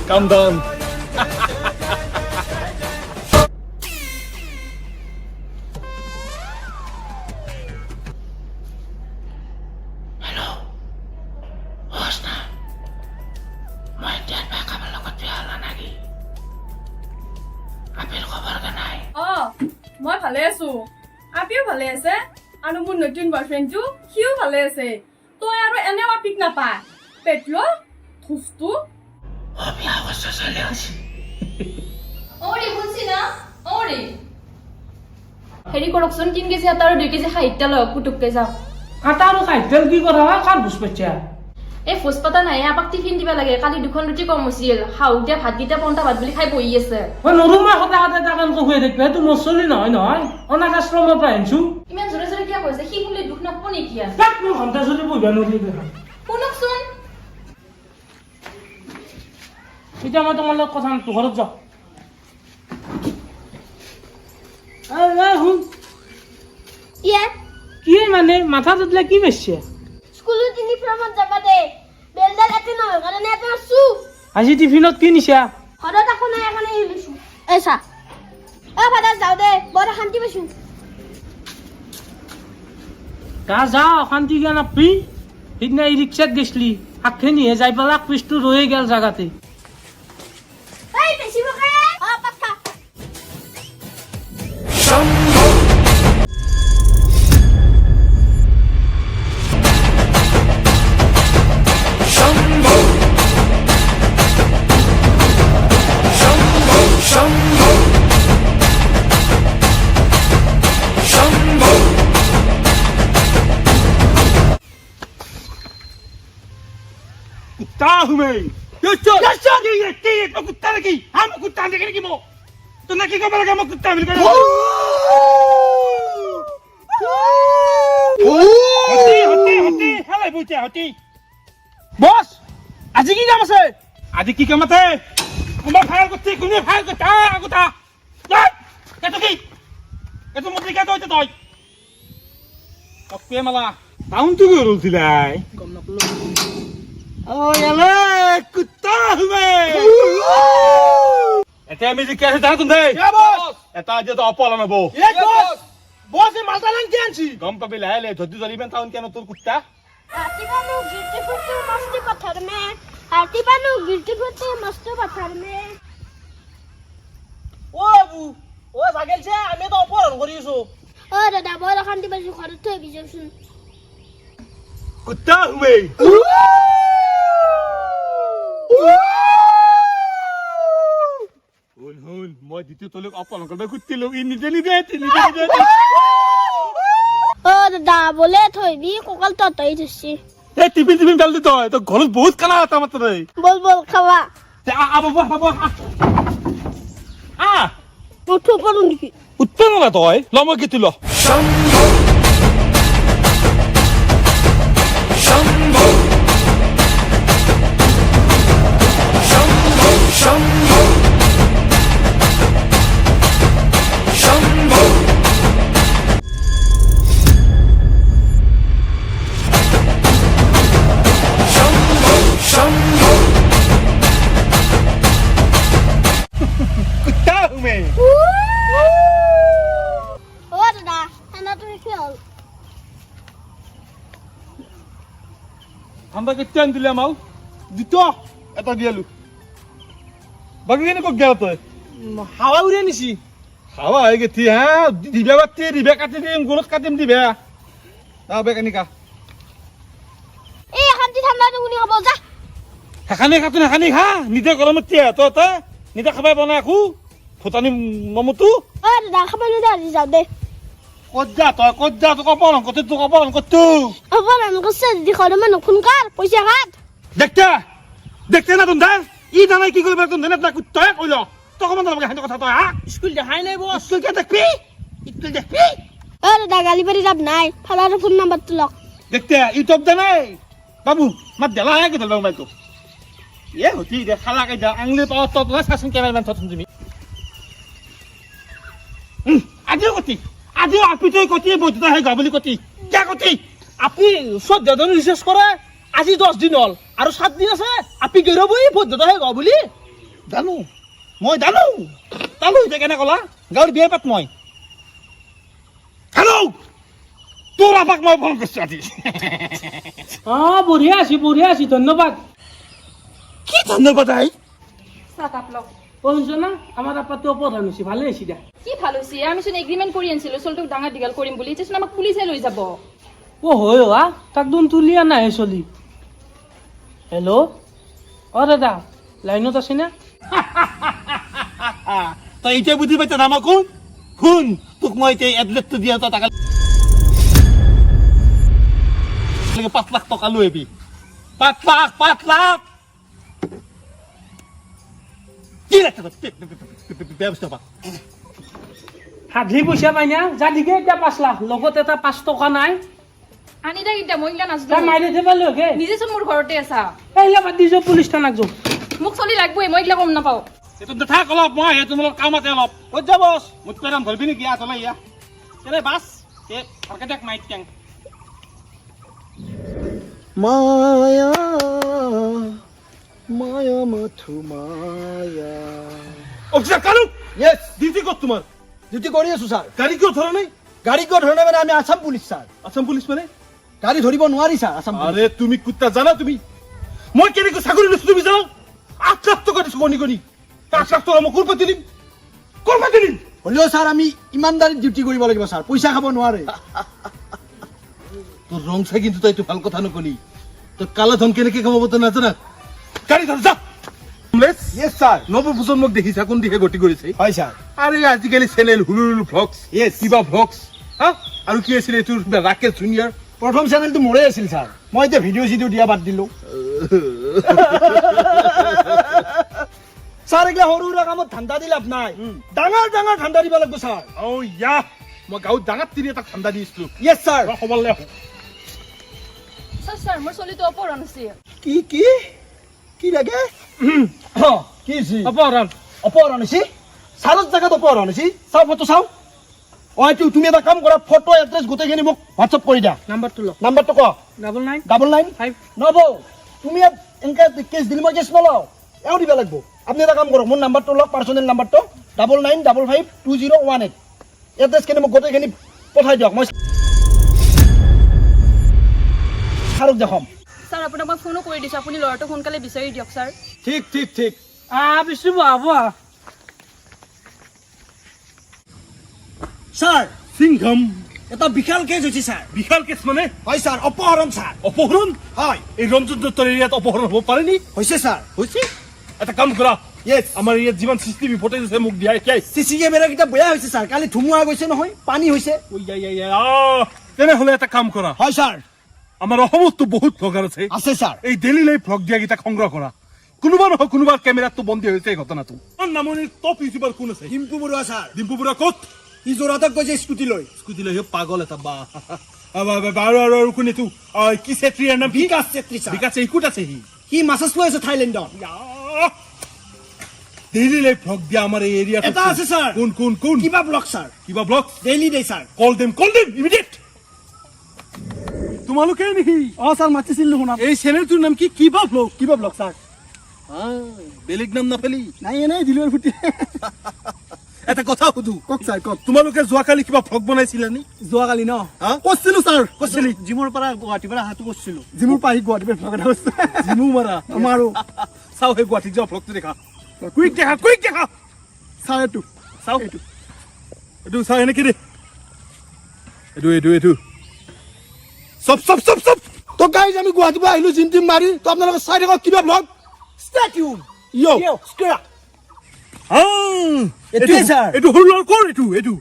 Calm down. Hello. Hosna. Moi tiar pa kamal logot bihala nagi. Apil খবৰ নাই। মই ভালে আছো। আপিও ভালে আছে আৰু মোৰ নতুন বয়ফ্ৰেণ্ডটো সিও ভালে আছে। তই আৰু এনেও আপিক নাপায়। পেটলো থুস্তু বিয়া অৱস্থা চলি আছে। ওৰে বুঝছি না ওৰে হেৰি কৰকচোন 3 কেজি আটা আৰু 2 কেজি খাইটা লওক পুটুককে যাও আটা আৰু খাইতেল কি কৰা হয় কাৰ বুঝপেছা এই ফুসপাতা নাই আপাক টিফিন দিবা লাগে কালি দুখন ৰুটি কম হৈছিল হাউ দিয়া ভাতগিটা পন্তা ভাত বুলি খাই বহি আছে মই নৰু মই হতা হতা তাকান কো হৈ দেখবে তো মছলি নহয় নহয় অনাথ আশ্ৰমৰ পৰা আনছো ইমান জোৰে জোৰে কিয় কৈছে সি শুনলে দুখ নাপ নেকি কিয়া তাক মই ঘন্টা যদি বহিবা নৰি দেখা শুনকচোন এতিয়া মই তোমাৰ লগত কথা নাটো ঘৰত যাওঁ শুন ইয়ে কি মানে মাথা তুতলে কি বেছে স্কুলত ইউনিফৰ্মত যাবা দে বেলডাল এতে নহয় কাৰণে এতে আছো আজি টিফিনত কি নিছা হঠাৎ এখন এখানে ইলিছো এসা ফাদার যাও দে বড় শান্তি পাইছো গা যা অশান্তি জ্ঞান আপি সিদিনা এই ৰিক্সাত গেছলি আখেনিহে যাই পেলাই পিছটো ৰৈ গেল জাগাতে এই বেশি বকে পাক্কা कुत्ता हूँ मैं ये कुत्ता लगी हाँ मैं कुत्ता देखने की मो तो ना की कब लगा मैं कुत्ता मिल गया होती होती होती हेलो पूछे होती बॉस आज की काम है आज की काम है उम्र फायर कुत्ते कुने फायर कुत्ता कुत्ता क्या तो की क्या तो मुझे क्या तो होते तो ओके मला टाउन तू क्यों रोलती लाई Oh, yale, कुत्ता हूँ मैं। ऐसे में जी कैसे जाना तुमने? क्या बॉस? ऐसा आज तो आप वाला में बो। ये बॉस। बॉस ये मालता लंग क्या छी? गम पे भी लाये ले धोती धोती में था उनके ना तो कुत्ता। हाथी बानू गिरते फुटते मस्त पत्थर में हाथी बानू गिरते फुटते मस्त पत्थर में ও বাবু ও সাইকেল ছে আমি তো অপহরণ করিছো ও দাদা বড় শান্তি পাইছো ঘৰত থৈ বিজেছুন कुत्ता हूँ मैं। हुन मैं जितने तो लोग आप वालों का कुत्ते लोग इन नीचे नीचे ও দাদা বলে থইবি কোকাল তো তই দিছি ये टिफिन डाल देता है तो घर बहुत खाना आता मतलब है বল বল খাওয়া উঠো পড়ুন কি उत्तर ना तो है लो मैं कितने लो कुत्ता हूँ मैं ও দাদা এনা তুমি কি হল আমরা কিতনে আন দিলে আমাও দিতো এটা দিয়ালু বাকি কেনে কক গেল তই হাওয়া উড়ে নিছি হাওয়া হয়ে গেছি হ্যাঁ দিবে বাতি দিবে কাটি দিম গলত কাটিম দিবে দাও বেকানিকা এই শান্তি ঠান্ডা নুনি হব যা হেখানি কাটি হেখানি খা নিজে গরমত তিয়া তই নিজে খাবাই বনাই আকো ফুটানি মমতো ও দাদা খাবার নি দাদি যাও দে কত যা তোক অপহরণ করতো আবার আমি কইছে দি খরে মানু খুনকার পয়সা হাত দেখতে না তুমি ই জানাই কি করবে তুমি না কুত্তায় কইল তখন আমাকে হাতে কথা তই হা স্কুল দেখাই নাই বস স্কুল কে দেখবি দাদা গালি পারি লাভ নাই ফাদারের ফোন নাম্বারটা লক দেখতে ইউটিউব জানে বাবু মাত দেলা হে কি দেলা মাইতো এ হতি দে খালা কাই দা আংলি পাওয়া তো সাসন ক্যামেরাম্যান থতুন তুমি আজিও আপনি তো কতি বৈধতা হে গাবলি কতি কে কতি আপনি 14 দিন রিসার্চ করে আজি 10 দিন হল আৰু 7 দিন আছে আপনি গৌৰৱই বদ্ধতা হে গাও বুলি জানো মই জানো এতিয়া কেনে কলা গাঁৱৰ বিয়া পাত মই হেল্ল' তোৰ আপাক মই ফোন কৰিছো আজি বঢ়িয়া আছি ধন্যবাদ কি ধন্যবাদ আই চাহকাপ লওক শুনছ না আমাৰ আপাতো অপৰাধ হৈছে ভালে হৈছে দা কি ভাল হৈছে আমি চোন এগ্ৰিমেণ্ট কৰি আনিছিলো চলটোক ডাঙৰ দীঘল কৰিম বুলি এতিয়া চোন আমাক পুলিচে লৈ যাব হয় তাক দুন তুলিয়া নাহে চলি হেল্ল' দাদা লাইনত আছে না তই এতিয়া বুজি পাইছ না মই কোন তোক মই এতিয়া এড্ৰেছটো দিয়া তই টাকা 5 লাখ টকা লৈ আহিবি 5 লাখ কি লাখ টকা ব্যৱস্থা পা হাধলি পইচা পাই না যা দিকে এতিয়া 5 লাখ লগত এটা 5 টকা নাই আনি দা কিন্তু মই ইলা নাজনো তই মাৰি দিব লগে নিজে চোন মোৰ ঘৰতে আছা এইলা বাদ দিছো পুলিচ থানাক যাওঁ মোক চলি লাগবই মই ইলা গম নাপাওঁ এইটো থাক অলপ মই তোমালোক কাম আছে অলপ ক'ত যাব মুঠ পেৰাম ধৰবি নেকি আতলাই ইয়া কেনে বাছ এ ভালকে দেখ মাইক কেং মায়া মাথু মায়া অফিসার কালু ইয়েস ডিউটি কত তোমার ডিউটি কৰি আছো স্যাৰ গাড়ি কিয় ধৰা নাই গাড়ী কিয় ধৰণে মানে আমি Assam police sir Assam police মানে গাড়ী ধৰিব নোৱাৰি স্যাৰ আসাম পুলিচ আৰে তুমি কুত্তা জানা তুমি মই কেনেকৈ চাকৰি লৈছো তুমি জানো 8 লাখ টকা দিছো কণি 5 লাখ টকা মই ক'ৰ পৰা দিম হ'লেও স্যাৰ আমি ইমানদাৰীত ডিউটি কৰিব লাগিব স্যাৰ পইচা খাব নোৱাৰে তোৰ ৰং চাই কিন্তু তই এইটো ভাল কথা নকলি তোৰ কালা ধন কেনেকৈ খাব তো নাজানা গাড়ি ধৰ যা ইয়েস স্যাৰ নৱপ্ৰজন্মক দেখিছা কোন দিশে গতি কৰিছে হয় স্যাৰ আৰে আজিকালি চেনেল হুলুলু ভ্লগস Yes. কিবা ভ্লগস হা আৰু কি আছিল এইটো ৰাকেশ জুনিয়ৰ প্ৰথম চেনেলটো মোৰে আছিল স্যাৰ মই এতিয়া ভিডিঅ' চিডিঅ' দিয়া বাদ দিলো স্যাৰ এগলা সৰু সুৰা কামত ঠাণ্ডা দি লাভ নাই ডাঙৰ ঠাণ্ডা দিব লাগিব স্যাৰ ও ইয়া মই গাঁৱত ডাঙৰ তিৰি এটা ঠাণ্ডা দিছিলো ইয়েস স্যাৰ খবৰলে স্যাৰ মোৰ চলিটো অপহৰণ হৈছে কি লাগে কি হৈছে অপহৰণ অপহৰণ হৈছে স্যাৰৰ জাগাত অপহৰণ হৈছে চাও ফটো চাও তুমি এটা কাম কৰা ফটো এড্ৰেছ গোটেইখিনি মোক হোৱাটছআপ কৰি দিয়া নাম্বাৰটো লওক নাম্বাৰটো ক 99 5 নব তুমি এনেকে কেছ দিলে মই কেছ নলওঁ এও দিব লাগিব আপুনি এটা কাম কৰক মোৰ নাম্বাৰটো লওক পাৰ্চনেল নাম্বাৰটো 99552018 এড্ৰেছখিনি মোক গোটেইখিনি পঠাই দিয়ক মই ছাৰক দেখাম স্যাৰ আপোনাক মই ফোনো কৰি দিছো আপুনি ল'ৰাটোক সোনকালে বিচাৰি দিয়ক স্যাৰ ঠিক বিষ্ণু বাবু ছাৰ সিংঘম এটা বিশাল কেছ হৈছে ছাৰ বিশাল কেছ মানে হয় ছাৰ অপহৰণ ছাৰ অপহৰণ হয় এই ৰঞ্জন দত্তৰ এৰিয়াত অপহৰণ হ'ব পাৰে নি হৈছে ছাৰ হৈছে এটা কাম কৰা য়েছ আমাৰ ইয়াত যিমান চিচিটিভি ফুটেজ আছে মোক দিয়া এতিয়া চিচি কেমেৰাকেইটা বেয়া হৈছে ছাৰ কালি ধুমুহা গৈছে নহয় পানী হৈছে তেনেহ'লে এটা কাম কৰা হয় ছাৰ আমাৰ অসমতো বহুত ভ্লগাৰ আছে আছে ছাৰ এই ডেইলি ভ্লগ দিয়াকেইটাক সংগ্ৰহ কৰা কোনোবা নহয় কোনোবাৰ কেমেৰাটো বন্দী হৈছে এই ঘটনাটো নামনিৰ টপ ইউটিউবাৰ কোন আছে ডিম্পু বৰুৱা ছাৰ ডিম্পু বৰুৱা ক'ত সি যোৰহাটত গৈছে স্কুটি লৈ পাগল এটা বা আৰু কোন এইটো কি চেত্ৰীৰ নাম কি বিকাশ চেত্ৰী ছাৰ বিকাশ চেত্ৰী ক'ত আছে সি মাছাজ লৈ আছে থাইলেণ্ডত ডেইলি লাইভ ভ্লগ দিয়া আমাৰ এই এৰিয়াত এটা আছে ছাৰ কোন কিবা ব্লগ ছাৰ কিবা ভ্লগ ডেইলি ডে ছাৰ কল দেম ইমিডিয়েট তোমালোকে নেকি ছাৰ মাতিছিল দেখোন এই চেনেলটোৰ নাম কি কিবা ব্লগ ছাৰ বেলেগ নাম নাপালি নাই এনেই দিলো ফুটি এটা কথা সুধো কওক ছাৰ কওক তোমালোকে যোৱাকালি কিবা ভ্লগ বনাইছিলা নি যোৱাকালি ন হা? কৈছিলো ছাৰ কৈছিলি? জিমৰ পৰা গুৱাহাটীৰ পৰা হাতটো কৰিছিলো জিমৰ পৰা আহি গুৱাহাটীৰ পৰা ভ্লগ এটা কৰিছো জিমু মাৰা আমাৰো চাও সেই গুৱাহাটীত যোৱা ভ্লগটো দেখা কুইক দেখা ছাৰ এইটো চাও এইটো চাও এনেকে দে এইটো চব তো গাইজ আমি গুৱাহাটীৰ পৰা আহিলো জিম টিম মাৰি তো আপোনালোকে চাই থাকক কিবা ব্লগ ষ্টে টিউন স্ক্ৰা এইটোৱে ছাৰ এইটো সৰু ল'ৰা কৰ এইটো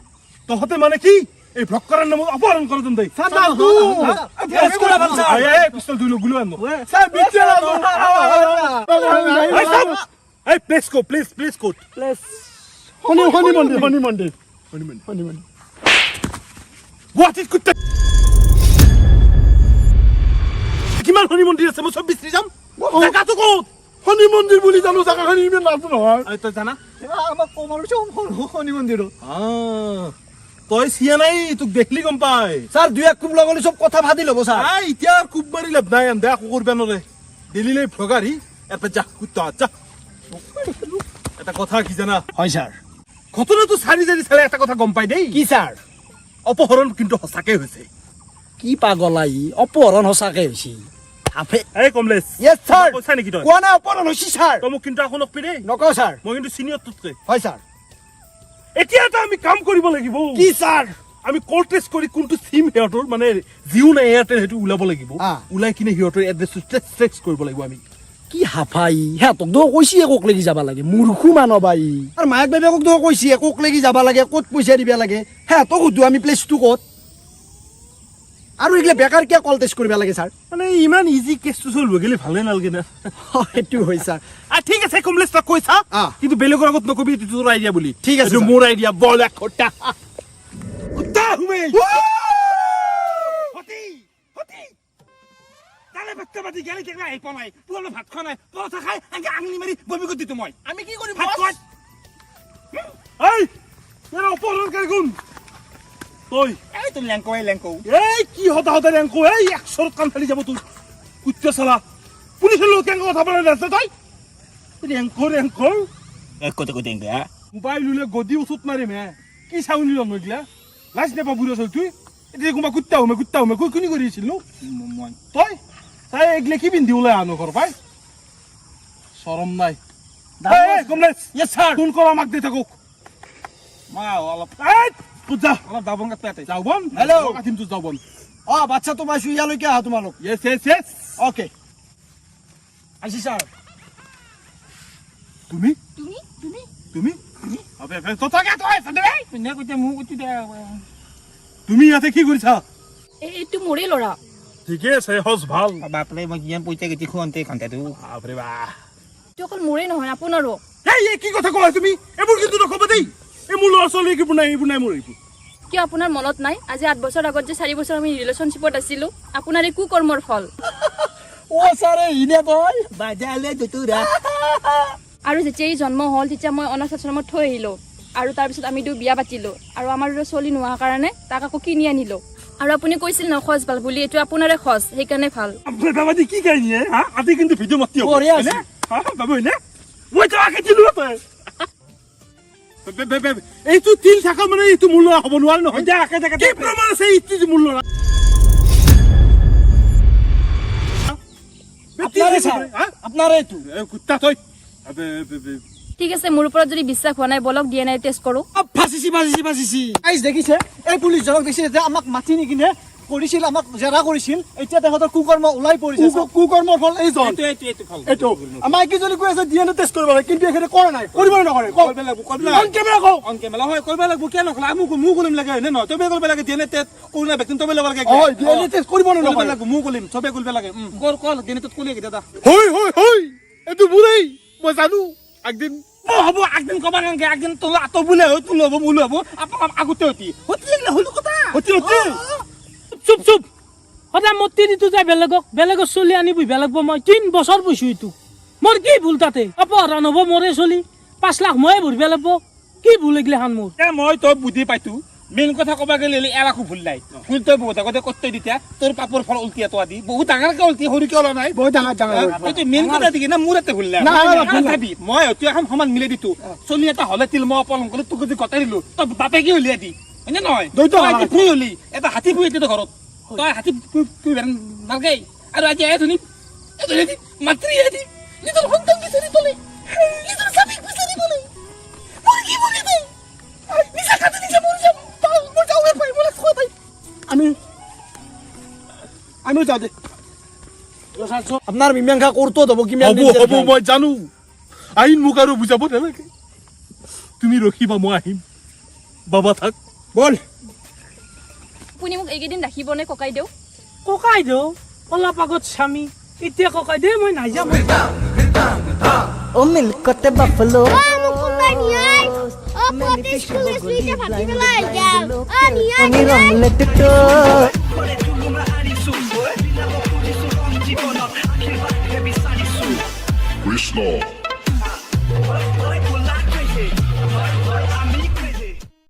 তহঁতে মানে কি এই ভ্লগ কৰাৰ নামত অপহৰণ কৰা যেন দেই পিষ্টল দুই গুলো আনো প্লেচ কোড প্লেচ কোড শনি মন্দিৰ গুৱাহাটীত কুত্তা কিমান শনি মন্দিৰ আছে মই চব বিচাৰি যাম জেগাটো ক'ত শনি মন্দিৰ বুলি জানো জেগাখিনি ইমান নামটো নহয় তই জানা আমাক কমাৰুছে শনি মন্দিৰত তই চিয়া নাই তোক দেখলি গম পাই ছাৰ দুই এক কোব লগলি চব কথা ভাদি ল'ব ছাৰ এতিয়া আৰু কোব মাৰি লাভ নাই দে একো কৰিব নোৱাৰে দিল্লীলৈ ভগাৰি এটা যা কুত্তা যা এটা কথা কি জানা হয় ছাৰ ঘটনাটো চাৰি জাৰি চালে এটা কথা গম পাই দেই কি ছাৰ অপহৰণ কিন্তু সঁচাকে হৈছে কি পাগলাই অপহৰণ সঁচাকে হৈছে এই কমলেশ য়েছ ছাৰ কৈছা নেকি তই কোৱা নাই অপহৰণ হৈছে ছাৰ তই মোক কিন্তু আকৌ নকবি দেই নকওঁ ছাৰ মই কিন্তু চিনিয়ৰ তোতকে হয় ছাৰ এতিয়া এটা আমি কাম কৰিব লাগিব কি ছাৰ আমি কল টেষ্ট কৰি কোনটো চিম সিহঁতৰ মানে জিঅ' নে এয়াৰটেল সেইটো ওলাব লাগিব ওলাই কিনে সিহঁতৰ এড্ৰেছটো ট্ৰেছ কৰিব লাগিব আমি কি হাফাই সিহঁতক তো কৈছি একোক লাগি যাব লাগে মূৰ্খু মানবাই আৰু মায়েক বাপেকক তো কৈছি একোক লাগি যাব লাগে ক'ত পইচা দিব লাগে সিহঁতক সুধো আমি প্লেচটো ক'ত আৰু এইগিলা বেকাৰ কিয় কল টেষ্ট কৰিব লাগে ছাৰ মানে ইমান ইজি কেছটো চলিব গ'লে ভালে নালাগে না সেইটো হয় ছাৰ ঠিক আছে কমলেশ তই কৈছা কিন্তু বেলেগৰ আগত নকবি এইটো তোৰ আইডিয়া বুলি ঠিক আছে, এইটো ছাৰ। মোৰ আইডিয়া বল এক খটা কুত্তা হুমে হতি হতি তালে বাচ্চা বাদি গেলি দেখলা এই পনাই পুরো ভাত খোৱা নাই পৰঠা খাই আগে আঙুলি মাৰি বমি কৰি দিতো মই আমি কি কৰিম ভাত খোৱা এই এর অপহরণকারী কোন তুই এই তো লেংকো এই কি হতা হতা রেঙ্কো এই 100 কান ফেলি যাব তুই কুত্তা শালা পুলিশের লোক কেন কথা বলে রাস্তা তাই রেঙ্কো কত এঙ্গে মোবাইল লুলে গদি উচুত মারিম হে কি চাউনি লম নগিলা লাজ নেপা বুড়ো চল তুই এটা কোনবা কুত্তা হুমে কই কুনি করিছিল নো মই তই তাই এগলে কি পিন্ধি ওলাই আনো ঘর পাই শরম নাই এই কমলেশ ইয়েছ ছাৰ ফোন কর আমাক দে থাকুক মা অলপ এই পুজা অলপ দাবং কাট পেতে যাওবন Hello. কাটিম তো যাওবন বাচ্চাটো পাইছো ইয়ালৈকে আহা তোমালোক ইয়েস অ'কে আহিছি ছাৰ তুমি তুমি তুমি তুমি আবে তো তাকে তো আছে দে পিনে কইতে মু কইতে দে তুমি ইয়াতে কি কৰিছা এইটো মোৰে ল'ৰা ঠিকে আছে হস ভাল বাপৰে মই কিমান পইচা গেতি খুৱন্তে খন্তেটো বাপৰে বা এইটো অকল মোৰে নহয় আপোনাৰো এই কি কথা কয় তুমি এবোৰ কিন্তু নকবা দেই এই মোৰ ল'ৰা ছোৱালী কি বুনাই মোৰ এইটো কিয় আপোনাৰ মনত নাই আজি 8 বছৰ আগত যে 4 বছৰ আমি ৰিলেশ্যনশ্বিপত আছিলো আপোনাৰ এই কুকৰ্মৰ ফল ছাৰ ইনে তই বাজালে দুতুৰা আৰু যেতিয়া এই জন্ম হ'ল তেতিয়া মই অনাথ আশ্ৰমত থৈ আহিলো আৰু তাৰপিছত আমি দুই বিয়া পাতিলো আৰু আমাৰ ছোৱালী নোহোৱাৰ কাৰণে তাক আকৌ কিনি আনিলো আৰু আপুনি কৈছিল ন খজ ভাল বুলি এইটো আপোনাৰে খজ সেইকাৰণে ভাল আপনি বাবাজি কি কাহিনী হা আজি কিন্তু ভিডিও মাতি হ'ব বঢ়িয়া আছে। হা বাবু নে মই তো আগে দিলো তই এইটো তিল থাকা মানে এইটো মূল্য হ'ব নোৱাৰে নহয় কি প্ৰমাণ আছে এইটো মূল্য আপোনাৰে ছাৰ আপোনাৰে এইটো কুত্তা তই ঠিক আছে মোৰ ওপৰত যদি বিশ্বাস হোৱা নাই বলক DNA টেষ্ট কৰো ফাঁচিছি আইজ দেখিছে এই পুলিচজনক দেখিছে যে আমাক মাতি নিকিনে কৰিছিল আমাক জেৰা কৰিছিল এতিয়া তেখেতৰ কুকৰ্ম ওলাই পৰিছে কুকৰ্মৰ ফল এইজন এইটো ফল এইটো আমাৰ কেইজনী কৈ আছে DNA টেষ্ট কৰিব লাগে কিন্তু এখেতে কৰা নাই কৰিব নকৰে কৰিব লাগিব অন কেমেৰা কওঁ অন কেমেৰা হয় কৰিব লাগিব কিয় নকলা মোক কৰিম লাগে হয় ন তবে কৰিব লাগে DNA টেষ্ট কৰোনা ভেকচিন তবে ল'ব লাগে হয় DNA টেষ্ট কৰিব কৰিব নকৰে লাগিব মোক কৰিম চবে কৰিব লাগে কল DNA টেষ্ট কৰিলে দাদা হয় এইটো বুঢ়ী মই জানো একদিন হ'ব একদিন কবা নালাগে একদিন তোৰ আত বোলে হয় তোৰ হ'ব মোলো হ'ব আপোনাক আগতে হতি হলো কথা অতি চুপ সদায় মতি দিতো যায় বেলেগৰ চলি আনি বহিব লাগিব মই 3 বছৰ বহিছো এইটো মোৰ কি ভুল তাতে অপহৰণ হ'ব মোৰে চলি 5 লাখ ময়ে ভৰিব লাগিব কি ভুল এগিলা খান মোৰ মই তই বুদ্ধি পাইতো মেইন কথা কবা গেলে এলাকো ভুল নাই ভুল তই বহুত আগতে কষ্ট দিতিয়া তোৰ পাপৰ ফল উল্টিয়া তো আদি বহুত ডাঙৰকে উল্টি সৰু কিয় নাই বহুত ডাঙৰ এইটো মেইন কথা দেখি না মোৰ এতে ভুল নাই ভাবি মই অতি এখন সমান মিলাই দিতো চলি এটা হলে তিল মই অপলম কৰি তোক যদি গতাই দিলো তই বাপে কি উলিয়াই দি হয়নে নহয় তই ফুৰি হলি এটা হাতী ফুৰি এতিয়া ঘৰত তই হাতী ফুৰি নালগে আৰু আজি আহে ধুনি মাতৃ আদি নিজৰ সন্তান বিচাৰি তলে নিজৰ স্বামীক বিচাৰি বলে মোৰ কি বলে দে নিজা কাটি নিজে মোৰ যাম মোৰ যাওঁৱে পাই বলে খোৱা পাই আমি যাওঁ দে আপোনাৰ মীমাংসা কৰোঁতো হ'ব কিমান হ'ব মই জানো আইন মোক আৰু বুজাব নালাগে তুমি ৰখিবা মই আহিম বাবা থাক বল আপুনি মোক এইকেইদিন ৰাখিবনে ককাই দেউ ককাই দেউ অলপ আগত স্বামী এতিয়া ককাই দে মই নাযাম মোক কোনোবাই নিয়াই স্কুল গেছলি এতিয়া ভাতি পেলাই যাও নিয়া Krishna.